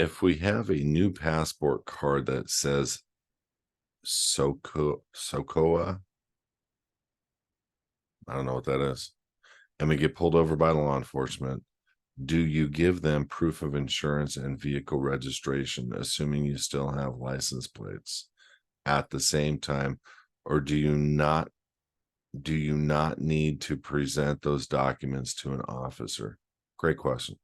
If we have a new passport card that says Socoa, I don't know what that is, and we get pulled over by law enforcement, do you give them proof of insurance and vehicle registration, assuming you still have license plates at the same time, or do you not need to present those documents to an officer? Great question.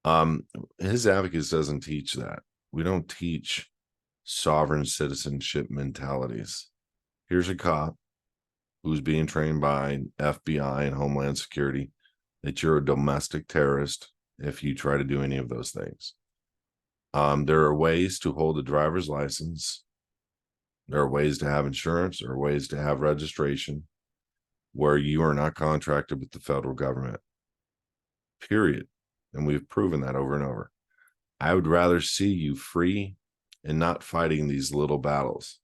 HISAdvocates doesn't teach that. We don't teach sovereign citizenship mentalities. Here's a cop who's being trained by FBI and Homeland Security that you're a domestic terrorist if you try to do any of those things. There are ways to hold a driver's license. There are ways to have insurance. There are ways to have registration where you are not contracted with the federal government, period. And we've proven that over and over. I would rather see you free and not fighting these little battles.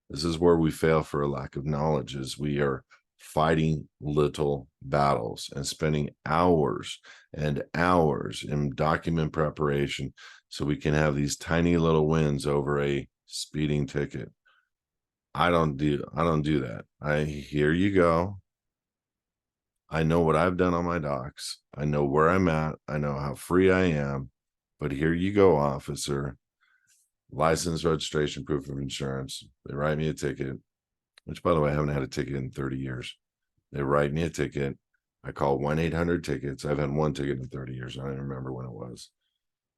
This is where we fail for a lack of knowledge, is we are fighting little battles and spending hours and hours in document preparation so we can have these tiny little wins over a speeding ticket. I don't do that. Here you go. I know what I've done on my docs. I know where I'm at. I know how free I am. But here you go, officer. License, registration, proof of insurance. They write me a ticket, which, by the way, I haven't had a ticket in 30 years. They write me a ticket. I call 1-800-tickets. I've had one ticket in 30 years. I don't even remember when it was.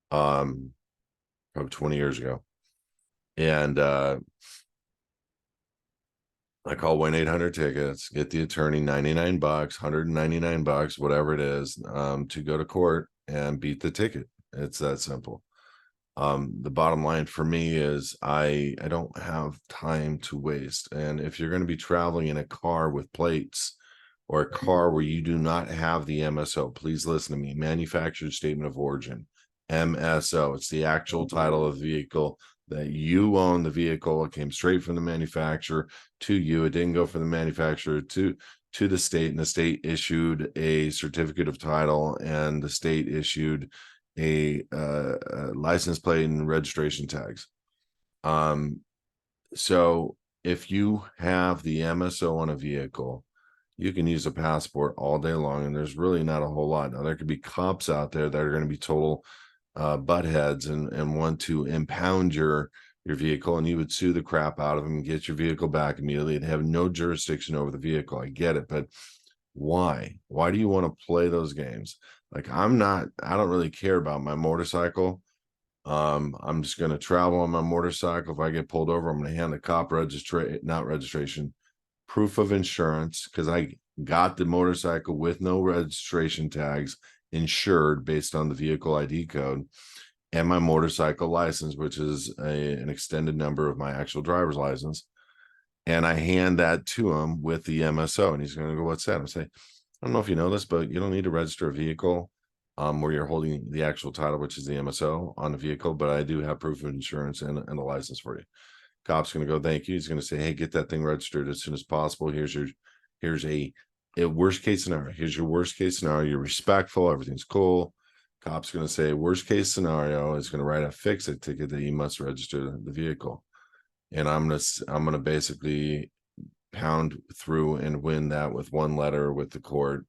Probably 20 years ago. And I call 1-800-tickets, get the attorney $99, $199, whatever it is, to go to court and beat the ticket. It's that simple. The bottom line for me is I don't have time to waste. And if you're going to be traveling in a car with plates or a car where you do not have the MSO, please listen to me. Manufactured Statement of Origin, MSO. It's the actual title of the vehicle that you own. The vehicle, it came straight from the manufacturer to you. It didn't go from the manufacturer to the state, and the state issued a certificate of title, and the state issued a license plate and registration tags. So if you have the MSO on a vehicle, you can use a passport all day long, and there's really not a whole lot. Now, there could be cops out there that are going to be total buttheads and want to impound your vehicle, and you would sue the crap out of them and get your vehicle back immediately and have no jurisdiction over the vehicle. I get it, but why do you want to play those games? Like, I don't really care about my motorcycle. I'm just going to travel on my motorcycle. If I get pulled over, I'm going to hand the cop proof of insurance, because I got the motorcycle with no registration tags, insured based on the vehicle ID code, and my motorcycle license, which is an extended number of my actual driver's license. And I hand that to him with the MSO, and he's going to go, "What's that?" I'm saying, "I don't know if you know this, but you don't need to register a vehicle where you're holding the actual title, which is the MSO, on the vehicle, but I do have proof of insurance and a license for you." Cop's going to go, "Thank you." He's going to say, "Hey, get that thing registered as soon as possible. Here's a worst case scenario. Here's your worst case scenario. You're respectful. Everything's cool." Cop's going to say, worst case scenario is going to write a fix-it ticket that you must register the vehicle. And I'm going to basically pound through and win that with one letter with the court,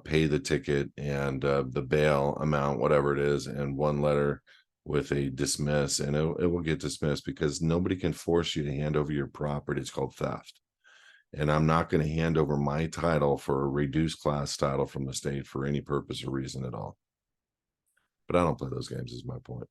pay the ticket and the bail amount, whatever it is, and one letter with a dismiss, and it will get dismissed, because nobody can force you to hand over your property. It's called theft. And I'm not going to hand over my title for a reduced class title from the state for any purpose or reason at all. But I don't play those games, is my point.